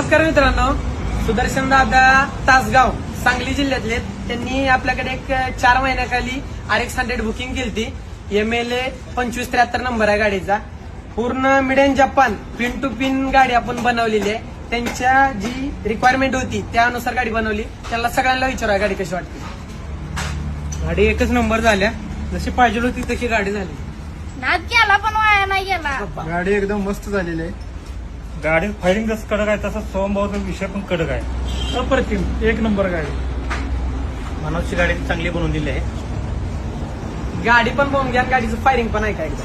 नमस्कार मित्रांनो, सुदर्शन दादा तासगाव सांगली जिल्ह्यातले. त्यांनी आपल्याकडे एक 4 महिन्याखाली RX-100 बुकिंग केली. MLA 2573 नंबर आहे गाडीचा. पूर्ण made in Japan pin to pin गाडी आपण बनवलेली आहे. त्यांच्या जी रिक्वायरमेंट होती त्यानुसार गाडी बनवली. त्याला सगळ्यांना विचारा गाडी कशी वाटते. गाडी एकच नंबर झाल्या, जशी पाहिजे होती तशी गाडी झाली. नाद केला पण वाया नाही गेला. गाडी एकदम मस्त झालेली आहे. गाडी फायरिंग जसं कडक आहे तसं स्वभावाचा विषय पण कडक आहे. अप्रतिम, एक नंबर गाडी. मनोजची गाडी चांगली बनवून दिली आहे. गाडी पण बघून घ्या, गाडीचं फायरिंग पण आहे का एकदा.